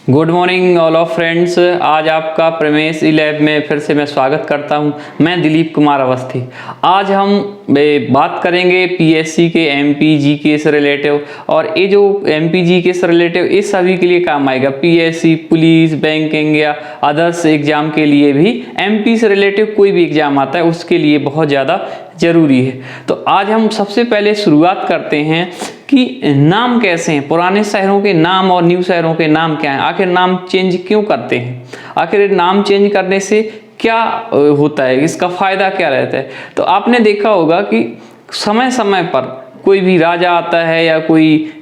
Good morning all of friends. आज आपका प्रमेश ई lab में फिर से मैं स्वागत करता हूं। मैं दिलीप कुमार अवस्थी। आज हम बात करेंगे पीएससी के एमपी जीके से रिलेटिव, और ये जो एमपी जीके से रिलेटिव ये सभी के लिए काम आएगा। पीएससी, पुलिस, बैंकिंग या अदर्स एग्जाम के लिए भी एमपी से रिलेटिव कोई भी एग्जाम आता है उसके लिए बहुत ज़्यादा ज़रूरी है। तो आज हम सबसे पहले शुरुआत करते हैं कि नाम कैसे हैं, पुराने शहरों के नाम और न्यू शहरों के नाम क्या हैं, आखिर नाम चेंज क्यों करते हैं, आखिर नाम चेंज करने से क्या होता है, इसका फ़ायदा क्या रहता है। तो आपने देखा होगा कि समय समय पर कोई भी राजा आता है या कोई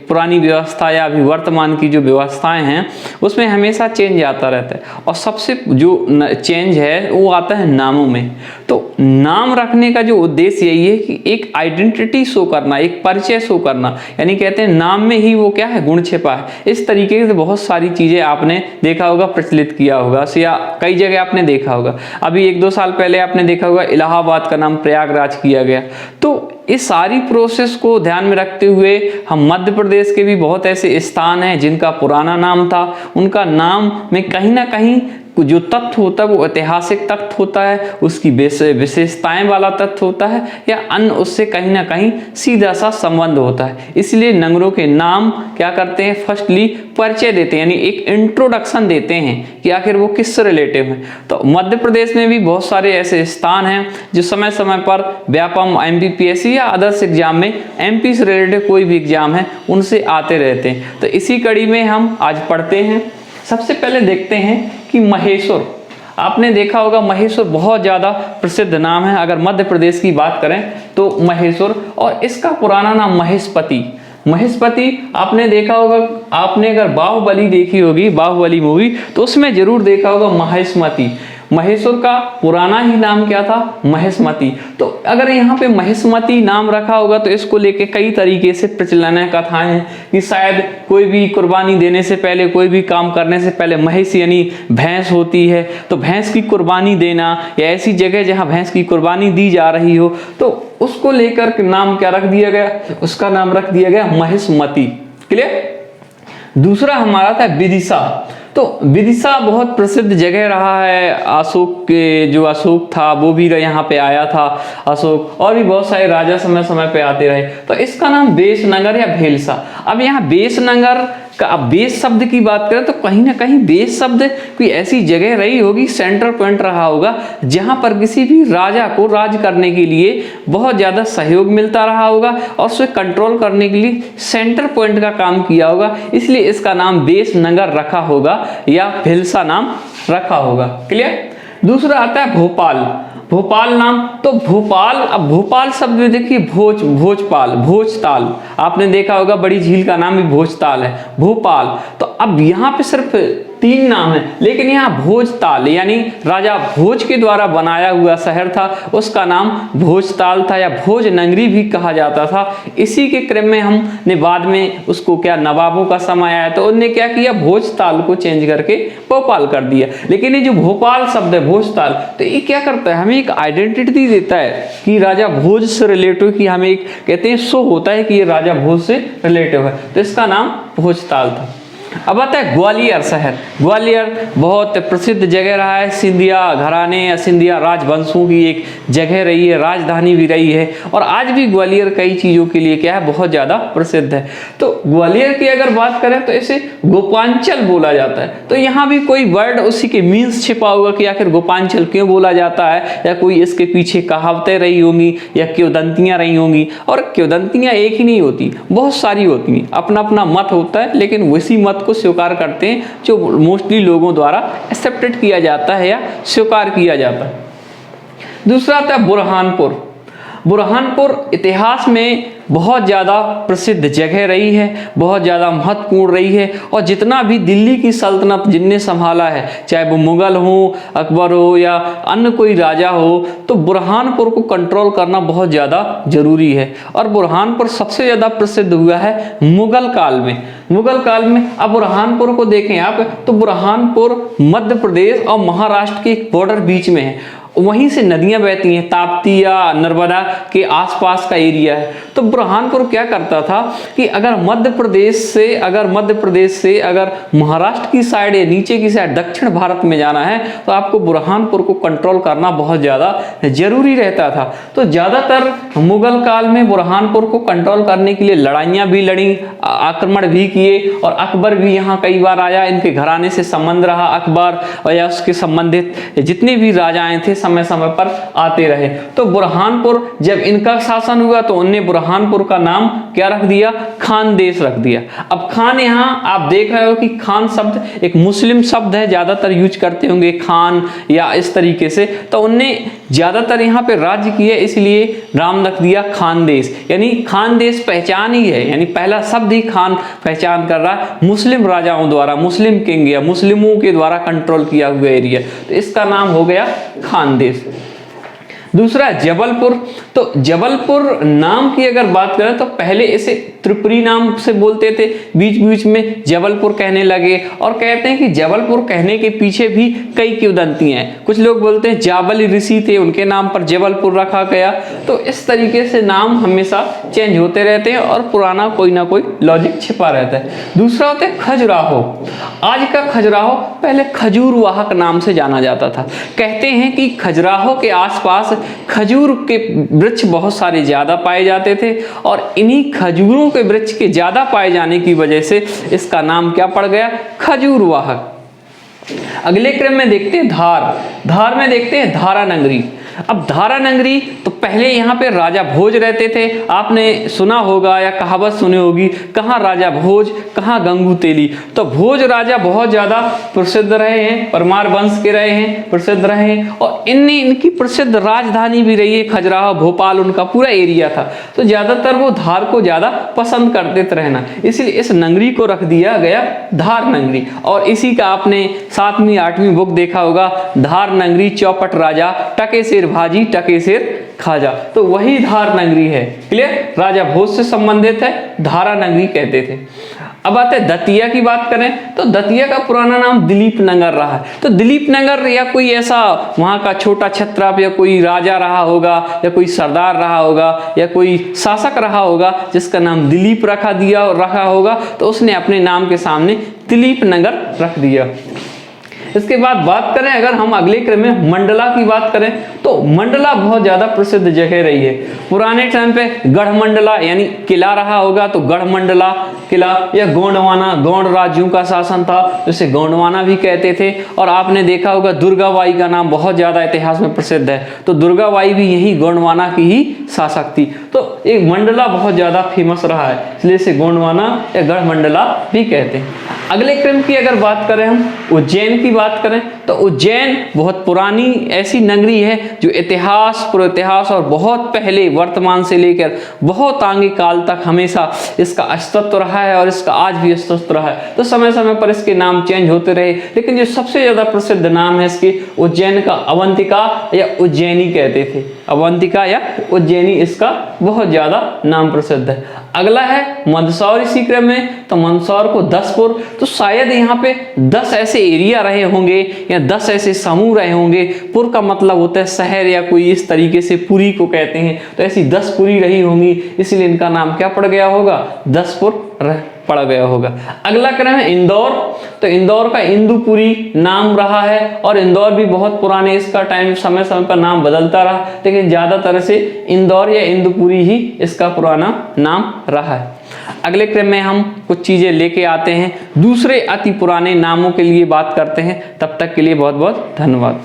पुरानी व्यवस्था या अभी वर्तमान की जो व्यवस्थाएं हैं उसमें हमेशा चेंज आता रहता है, और सबसे जो चेंज है वो आता है नामों में। तो नाम रखने का जो उद्देश्य यही है कि एक आइडेंटिटी शो करना, एक परिचय शो करना, यानी कहते हैं नाम में ही वो क्या है, गुण छिपा है। इस तरीके से बहुत सारी चीज़ें आपने देखा होगा, प्रचलित किया होगा, या कई जगह आपने देखा होगा। अभी 1-2 साल पहले आपने देखा होगा इलाहाबाद का नाम प्रयागराज किया गया। तो इस सारी प्रोसेस को ध्यान में रखते हुए हम मध्य प्रदेश के भी बहुत ऐसे स्थान हैं जिनका पुराना नाम था, उनका नाम में कहीं ना कहीं जो तथ्य होता है वो ऐतिहासिक तथ्य होता है, उसकी विशेषताएं वाला तथ्य होता है, या अन्य उससे कहीं ना कहीं सीधा सा संबंध होता है। इसलिए नगरों के नाम क्या करते हैं, फर्स्टली परिचय देते हैं, यानी एक इंट्रोडक्शन देते हैं कि आखिर वो किससे रिलेटिव है। तो मध्य प्रदेश में भी बहुत सारे ऐसे स्थान हैं जो समय समय पर व्यापम, एमपीपीएससी या अदर्स एग्जाम में एमपी से रिलेटेड कोई भी एग्जाम है उनसे आते रहते हैं। तो इसी कड़ी में हम आज पढ़ते हैं। सबसे पहले देखते हैं कि महेश्वर, आपने देखा होगा महेश्वर बहुत ज़्यादा प्रसिद्ध नाम है। अगर मध्य प्रदेश की बात करें तो महेश्वर, और इसका पुराना नाम महेशपति। महेशपति आपने देखा होगा, आपने अगर बाहुबली देखी होगी, बाहुबली मूवी, तो उसमें जरूर देखा होगा महेशमती। महेश्वर का पुराना ही नाम क्या था, महेशमती। तो अगर यहाँ पे महेशमती नाम रखा होगा तो इसको लेके कई तरीके से प्रचलन कथाएं हैं कि शायद कोई भी कुर्बानी देने से पहले, कोई भी काम करने से पहले महिष यानी भैंस होती है, तो भैंस की कुर्बानी देना, या ऐसी जगह जहाँ भैंस की कुर्बानी दी जा रही हो तो उसको लेकर नाम क्या रख दिया गया, उसका नाम रख दिया गया महेशमती। क्लियर। दूसरा हमारा था विदिशा। तो विदिशा बहुत प्रसिद्ध जगह रहा है। अशोक के जो अशोक था वो भी यहाँ पे आया था, अशोक, और भी बहुत सारे राजा समय समय पे आते रहे। तो इसका नाम बेसनगर या भेलसा। अब यहाँ बेसनगर का, अब बेस शब्द की बात करें तो कहीं ना कहीं बेस शब्द कोई ऐसी जगह रही होगी, सेंटर पॉइंट रहा होगा जहां पर किसी भी राजा को राज करने के लिए बहुत ज्यादा सहयोग मिलता रहा होगा और उसे कंट्रोल करने के लिए सेंटर पॉइंट का काम किया होगा, इसलिए इसका नाम बेसनगर रखा होगा या भेलसा नाम रखा होगा। क्लियर। दूसरा आता है भोपाल। भोपाल नाम, तो भोपाल, अब भोपाल शब्द में देखिए भोजपाल, भोजताल, आपने देखा होगा बड़ी झील का नाम भी भोजताल है, भोपाल। तो अब यहाँ पे सिर्फ 3 नाम है, लेकिन यहाँ भोजताल यानी राजा भोज के द्वारा बनाया हुआ शहर था, उसका नाम भोजताल था या भोजनगरी भी कहा जाता था। इसी के क्रम में हमने बाद में उसको क्या, नवाबों का समय आया तो उन्होंने क्या किया, भोजताल को चेंज करके भोपाल कर दिया। लेकिन ये जो भोपाल शब्द है, भोजताल, तो ये क्या करता है, हमें एक आइडेंटिटी देता है कि राजा भोज से रिलेटिव, की हमें एक कहते हैं शो होता है कि ये राजा भोज से रिलेटिव है, तो इसका नाम भोजताल था। अब आता है ग्वालियर शहर। ग्वालियर बहुत प्रसिद्ध जगह रहा है, सिंधिया घराने या सिंधिया राजवंशों की एक जगह रही है, राजधानी भी रही है, और आज भी ग्वालियर कई चीज़ों के लिए क्या है, बहुत ज़्यादा प्रसिद्ध है। तो ग्वालियर की अगर बात करें तो इसे गोपांचल बोला जाता है। तो यहाँ भी कोई वर्ड उसी के मीन्स छिपा होगा कि आखिर गोपांचल क्यों बोला जाता है, या कोई इसके पीछे कहावतें रही होंगी या किंवदंतियाँ रही होंगी। और किंवदंतियाँ एक ही नहीं होती, बहुत सारी होती हैं, अपना अपना मत होता है, लेकिन वैसी मत को स्वीकार करते हैं जो मोस्टली लोगों द्वारा एक्सेप्टेड किया जाता है या स्वीकार किया जाता है। दूसरा आता है बुरहानपुर। बुरहानपुर इतिहास में बहुत ज़्यादा प्रसिद्ध जगह रही है, बहुत ज़्यादा महत्वपूर्ण रही है, और जितना भी दिल्ली की सल्तनत जिनने संभाला है, चाहे वो मुगल हो, अकबर हो या अन्य कोई राजा हो, तो बुरहानपुर को कंट्रोल करना बहुत ज़्यादा जरूरी है। और बुरहानपुर सबसे ज़्यादा प्रसिद्ध हुआ है मुगल काल में। मुगल काल में अब बुरहानपुर को देखें आप, तो बुरहानपुर मध्य प्रदेश और महाराष्ट्र के एक बॉर्डर बीच में है, वहीं से नदियां बहती हैं, ताप्ती या नर्मदा के आसपास का एरिया है। तो बुरहानपुर क्या करता था कि अगर मध्य प्रदेश से अगर महाराष्ट्र की साइड या नीचे की साइड दक्षिण भारत में जाना है तो आपको बुरहानपुर को कंट्रोल करना बहुत ज़्यादा जरूरी रहता था। तो ज़्यादातर मुगल काल में बुरहानपुर को कंट्रोल करने के लिए लड़ाइयाँ भी लड़ी, आक्रमण भी किए, और अकबर भी यहाँ कई बार आया। इनके घराने से संबंध रहा, अकबर या उसके संबंधित जितने भी राजाएं थे समय समय पर आते रहे। तो बुरहानपुर जब इनका शासन हुआ तो उनने बुरहानपुर का नाम क्या रख दिया, खानदेश रख दिया। अब खान, यहाँ आप देख रहे हो कि खान शब्द एक मुस्लिम शब्द है, ज्यादातर यूज करते होंगे खान या इस तरीके से। तो उनने ज्यादातर यहाँ पे राज्य किया, इसलिए नाम रख दिया खानदेश। यानी खानदेश पहचान ही है, यानी पहला शब्द ही खान पहचान कर रहा है, मुस्लिम राजाओं द्वारा, मुस्लिम किंग या मुस्लिमों के द्वारा कंट्रोल किया हुआ एरिया। तो इसका नाम हो गया खानदेश। दूसरा जबलपुर। तो जबलपुर नाम की अगर बात करें तो पहले इसे त्रिपुरी नाम से बोलते थे, बीच बीच में जबलपुर कहने लगे, और कहते हैं कि जबलपुर कहने के पीछे भी कई किंवदंतियां हैं। कुछ लोग बोलते हैं जाबली ऋषि थे, उनके नाम पर जबलपुर रखा गया। तो इस तरीके से नाम हमेशा चेंज होते रहते हैं और पुराना कोई ना कोई लॉजिक छिपा रहता है। दूसरा होता है खजुराहो। आज का खजुराहो पहले खजूर वाहक नाम से जाना जाता था। कहते हैं कि खजुराहो के आसपास खजूर के वृक्ष बहुत सारे ज्यादा पाए जाते थे, और इन्हीं खजूरों के वृक्ष के ज्यादा पाए जाने की वजह से इसका नाम क्या पड़ गया, खजूर वाहक। अगले क्रम में देखते हैं धार में देखते हैं धारा नगरी। अब धारा नगरी, तो पहले यहाँ पे राजा भोज रहते थे। आपने सुना होगा या कहावत सुनी होगी, कहाँ राजा भोज कहाँ गंगू तेली। तो भोज राजा बहुत ज्यादा प्रसिद्ध रहे हैं, परमार वंश के रहे हैं, प्रसिद्ध रहे हैं, और इनकी प्रसिद्ध राजधानी भी रही है खजुराहो, भोपाल उनका पूरा एरिया था। तो ज्यादातर वो धार को ज्यादा पसंद करते थे रहना, इसलिए इस नगरी को रख दिया गया धार नगरी। और इसी का आपने 7वीं 8वीं बुक देखा होगा, धार नगरी चौपट राजा, टके शेर भाजी टके शेर खाजा। तो वही धार नगरी है। क्लियर, राजा भोज से संबंधित है, धारा नगरी कहते थे। अब आते हैं दतिया की बात करें तो दतिया का पुराना नाम दिलीप नगर रहा है। तो दिलीप नगर या कोई ऐसा वहां का छोटा छत्रप या कोई राजा रहा होगा या कोई सरदार रहा होगा या कोई शासक रहा होगा जिसका नाम दिलीप रखा होगा, तो उसने अपने नाम के सामने दिलीप नगर रख दिया। इसके बाद बात करें अगर हम अगले क्रम में मंडला की बात करें तो मंडला बहुत ज्यादा प्रसिद्ध जगह रही है। पुराने टाइम पे गढ़मंडला यानी किला रहा होगा, तो गढ़मंडला किला, या गोंडवाना, गौंड राज्यों का शासन था जिसे गोंडवाना भी कहते थे। और आपने देखा होगा दुर्गाबाई का नाम बहुत ज्यादा इतिहास में प्रसिद्ध है, तो दुर्गाबाई भी यही गोंडवाना की ही शासक थी। तो एक मंडला बहुत ज्यादा फेमस रहा है, इसलिए इसे गोंडवाना या गढ़मंडला भी कहते हैं। अगले क्रम की अगर बात करें हम उज्जैन की बात करें तो उज्जैन बहुत पुरानी ऐसी नगरी है जो पूर्व इतिहास और बहुत पहले वर्तमान से लेकर बहुत आगे काल तक हमेशा इसका अस्तित्व रहा है और इसका आज भी अस्तित्व रहा है। तो समय समय पर इसके नाम चेंज होते रहे, लेकिन जो सबसे ज्यादा प्रसिद्ध नाम है इसके उज्जैन का, अवंतिका या उज्जैनी कहते थे। अवंतिका या उज्जैनी इसका बहुत ज्यादा नाम प्रसिद्ध है। अगला है मंदसौर इसी क्रम में, तो मंदसौर को 10पुर। तो शायद यहाँ पे 10 ऐसे एरिया रहे होंगे या 10 ऐसे समूह रहे होंगे। पुर का मतलब होता है शहर या कोई इस तरीके से पुरी को कहते हैं, तो ऐसी 10 पुरी रही होंगी, इसलिए इनका नाम क्या पड़ गया होगा, 10पुर पड़ गया होगा। अगला क्रम है इंदौर, तो इंदौर का इंदुपुरी नाम रहा है और इंदौर भी बहुत पुराने, इसका टाइम समय समय पर नाम बदलता रहा, लेकिन ज्यादातर से इंदौर या इंदुपुरी ही इसका पुराना नाम रहा है। अगले क्रम में हम कुछ चीजें लेके आते हैं, दूसरे अति पुराने नामों के लिए बात करते हैं। तब तक के लिए बहुत बहुत धन्यवाद।